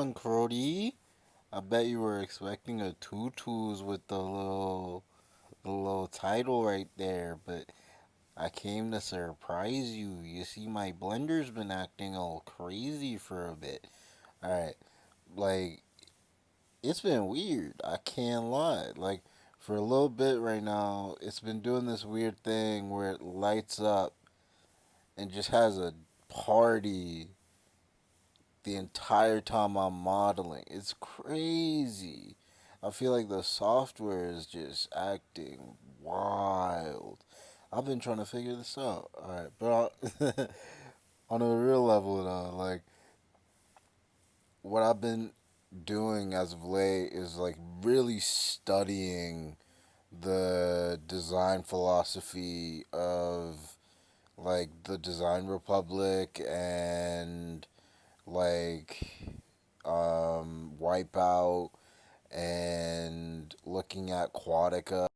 on, Crody? I bet you were expecting a tutus with the little title right there, but I came to surprise you. You see, my blender's been acting all crazy for a bit. Alright, like, it's been weird. I can't lie. Like, for a little bit right now, it's been doing this weird thing where it lights up and just has a party the entire time I'm modeling. It's crazy. I feel like the software is just acting wild. I've been trying to figure this out. Alright, but on a real level, though, like, what I've been doing as of late is like really studying the design philosophy of like the design republic and like Wipeout and looking at Quatica